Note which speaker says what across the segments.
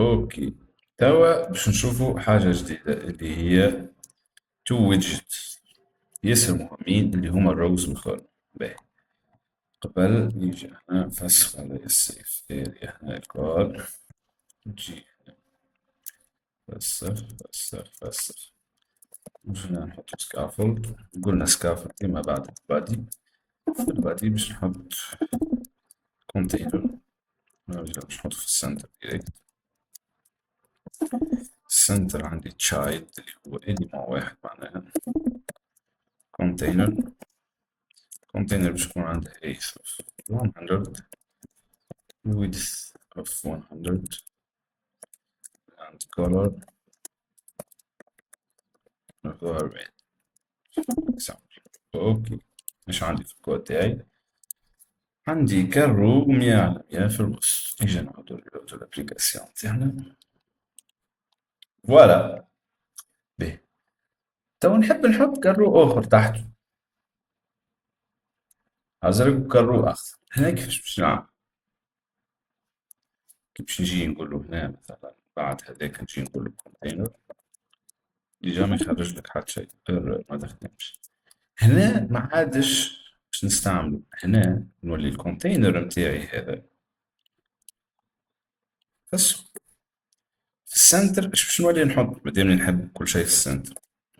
Speaker 1: اوكي. توا باش نشوفوا حاجة جديدة اللي هي تو ويدجت ياسر مهمين اللي هما الروز والكولوم. باهي، قبل يجي هنا نفسخ على السيف اريا هنا الكول، نجي فسخ فسخ فسخ، مش هنا نحط سكافولد. قلنا سكافولد فيما بعد البادي، في البادي باش نحط كونتينر، باش نحط في السنتر ديريكت. السنتر عندي تشايلد اللي هو إليمون واحد معناها كونتينر. كونتينر باش يكون عنده height of 100 width of 100 and color of 40 example. اوكي، مش عندي في الكود تاعي، عندي كارو 100 على 100 في الوسط. نجي نعودو الابليكاسيون تاعنا. فوالا. باهي، تو نحب نحط كارو اخر تحته، ازرق وكارو اخضر. هنا كيفاش باش نعمل؟ كي باش نجي نقولو هنا مثلا بعد هذاك نجي نقولو كونتينر، ديجا ما يخرج لك حتى شيء غير ما تخدمش. هنا ما عادش باش نستعملو، هنا نولي الكونتينر متاعي هذا بس في السنتر. اش باش نولي نحط مادام نحب كل شيء في السنتر؟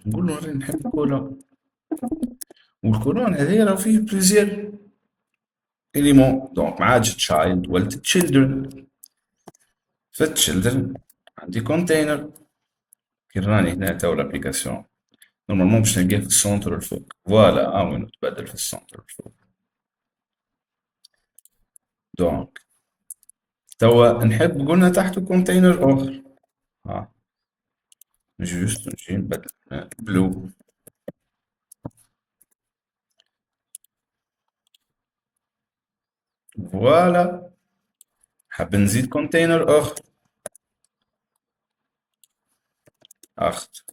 Speaker 1: نقول له راني نحب كولون، والكولون هذايا راه فيه بليزير إليمون، دونك ما عادش تشايلد ولت تشيلدرن. في التشيلدرن عندي كونتينر، كي راني هنا تو الابليكاسيون نورمالمون باش نلقاه في السونتر الفوق. فوالا، وين تبدل في السونتر الفوق. دونك توا نحب قلنا تحته كونتينر اخر، ها جوست نجي نبدل بلو. فوالا، حاب نزيد كونتينر اخر، اخر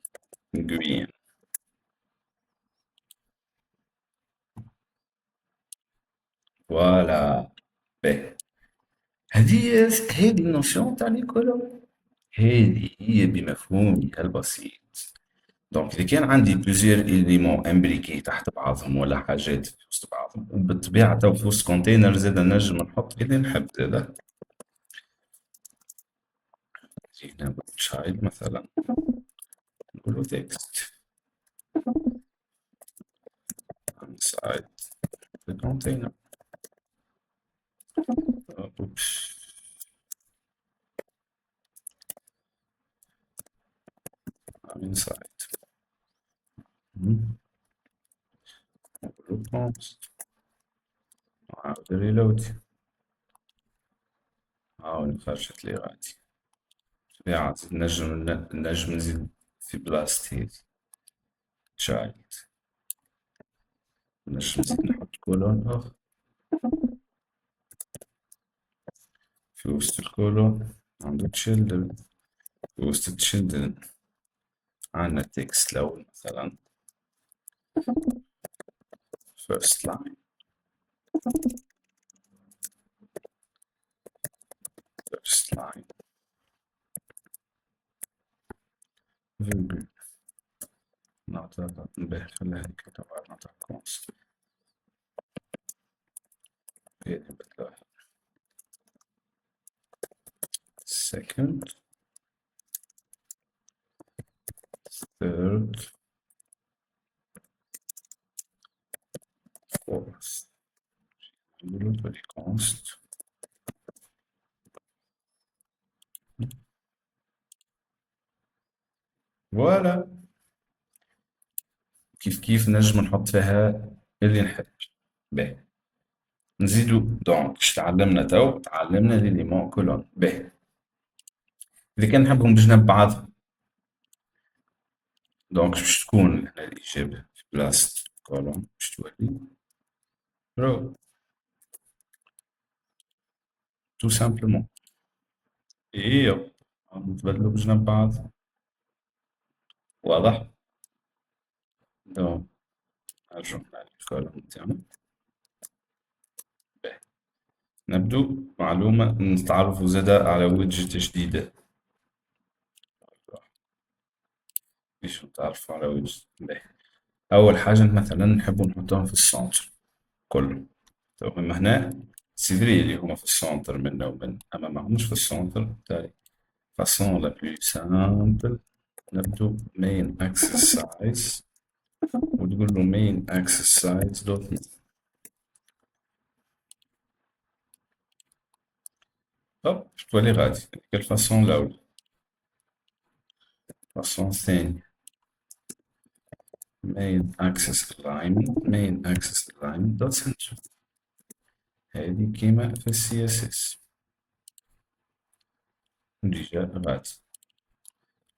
Speaker 1: جرين. فوالا. باهي، هذه النوسيون تاع لي كولور، هذه هي بمفهومها البسيط. دونك إذا كان عندي بليزيور إليمون امبريكي تحت بعضهم ولا حاجات في وسط بعضهم، وبالطبيعة تو في وسط كونتينر زادا نجم نحط اللي نحب زادا. هنا نقول تشايلد مثلا، نقولو تكست inside the container. اوبس، inside. نقولو prompt، نعاود ريلود، هاو خرجت لي غادي. طبيعة نجم نزيد في بلاصتي child، نجم نزيد نحط كولون اخر في وسط الكولون، عندو children في وسط children عندنا text الأول مثلا first line first line virgule نقطة. باهي خليها هيك تبع نقطة const هذي نبدلوها second third fourth، نقولو تولي const. فوالا، كيف كيف نجم نحط فيها اللي نحب. باهي، نزيدو. دونك اش تعلمنا تو؟ تعلمنا ليليمون كولون. باهي، إذا كان نحبهم بجنب بعض، دونك باش تكون هنا الإجابة في بلاصة كولون باش تولي رو، تو سامبلومون. إيوا، نتبدلو بجنب بعض. واضح؟ دونك نرجعو هنا للكولون تاعنا. باهي، نبدو معلومة نتعرفوا زادا على ويدجت جديدة. باش نتعرف على وجه. باهي. أول حاجة مثلا نحبو نحطهم في السونتر كلهم. تو هما هنا سيفري اللي هما في السونتر منا ومن، أما ما همش في السونتر. بالتالي فاسون لا بلو سامبل نبدو main axis size، وتقول له main axis size دوت نت. هوب تولي غادي. هذيك الفاسون الأولى. الفاسون الثانية main axis alignment دوت center. هذه كيما في السي اس اس. نجي غادي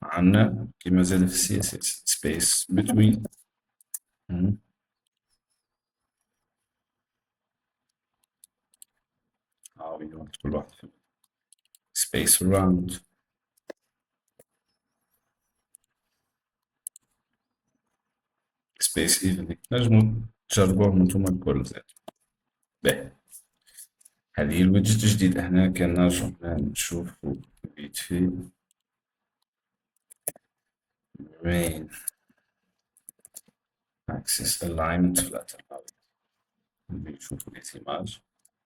Speaker 1: عندنا كيما زاد في السي اس اس space between. هاوي وقت كل واحد فيهم. space around. space evenly. نجمو تجربوهم نتوما الكل زاد. باهي. هذه الويدجت الجديدة. هنا كان نرجعو هنا نشوفو فيت في main axis alignment flatter. نشوفو الإيماج.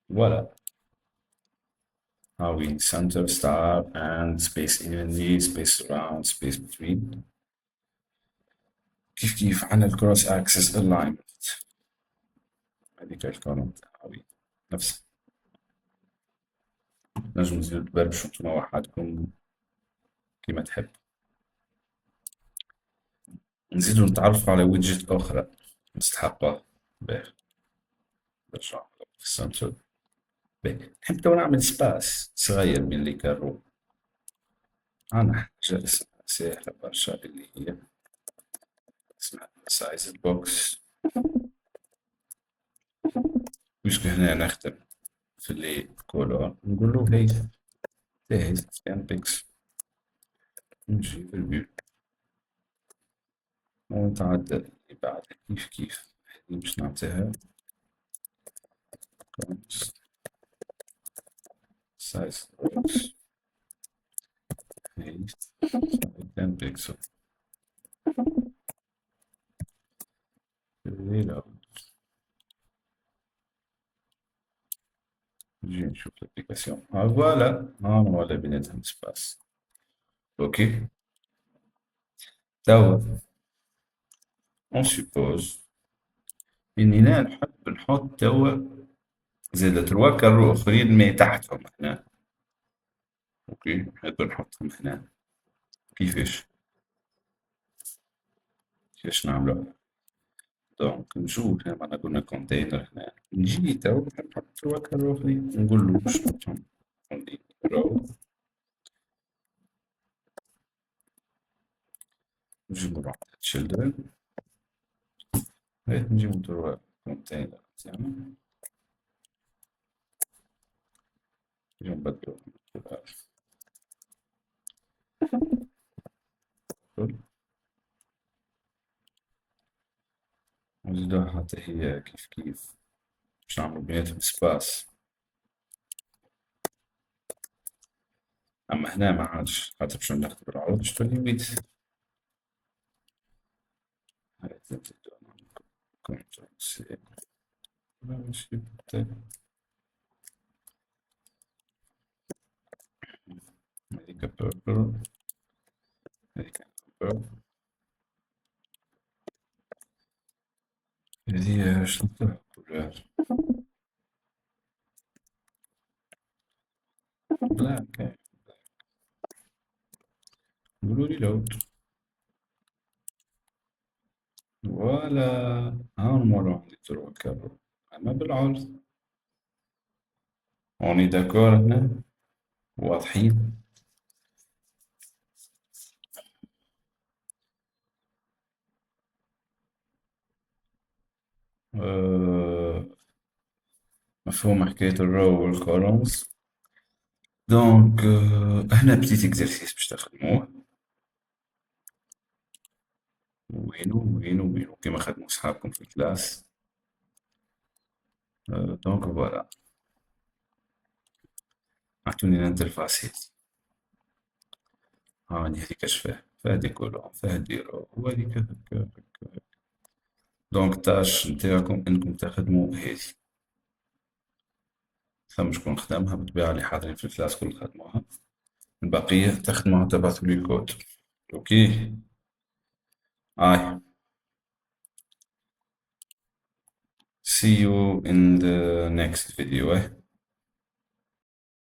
Speaker 1: فوالا. هاوي center star and space evenly space around space between. كيف عنا الكروس اكسس الاينمنت. هذيك الكولوم هاوي نفس. نجم نزيدو تبربشو نتوما وحدكم كيما تحب. نزيدو نتعرفو على ويدجت أخرى نستحقها. باهي. نرجع في السنتر. باهي. نحب تو نعمل سباس صغير بين لي كارو. أنا حاجة اسمها سهلة برشا اللي هي اسمها سايز بوكس. بيسكو هنا نخدم في اللي كولور نقولو هي سكان بيكس. نجي في الفيو ونتعدل اللي بعدها كيف هذي باش نعطيها سايز بوكس. هي سكان بيكسل. ريلود. نجي نشوف الابليكاسيون. فوالا ها ولا بيناتهم سباس. اوكي. توا اون سيبوز اني انا نحب نحط توا زاد تروا كارو اخرين مي تحتهم هنا. اوكي نحب نحطهم هنا. كيفاش نعملو؟ دونك نشوف هنا معنا قلنا كونتينر هنا. نجي توا نحط تروا كارو اخرين نقول له باش نحطهم رو. نجيبو واحد children. نجيبو تروا كونتينر تاعنا. نجيو نبدلو نزيدوها حتى هي كيف باش نعملو بيناتهم سباس. أما هنا ما عادش خاطر باش نخدم العروض باش تولي ويت. هاي نزيدو نعمل كونترول سي. ماشي هاذيك بيربل. هاذيك بيربل. هذي شنو كولور بلاك. نقولو ريلود. فوالا ها نمرو عندي تروا كابو أما بالعرض. اوني داكور هنا واضحين. مفهوم حكاية الرو والكولومز. دونك هنا بتيت اكزرسيس باش تخدموه. وينو كيما خدمو صحابكم في الكلاس. دونك فوالا. عطوني الانترفاس هادي. هاني هادي كشفاه فهادي كولون فهادي رو وهادي كذا كذا كذا. دونك التاش نتاعكم انكم تخدموا هذي، ثم شكون خدمها بالطبيعة اللي حاضرين في الكلاس كل خدموها، البقية تخدموها تبعثوا لي كود. اوكي. اي. see you in the next video.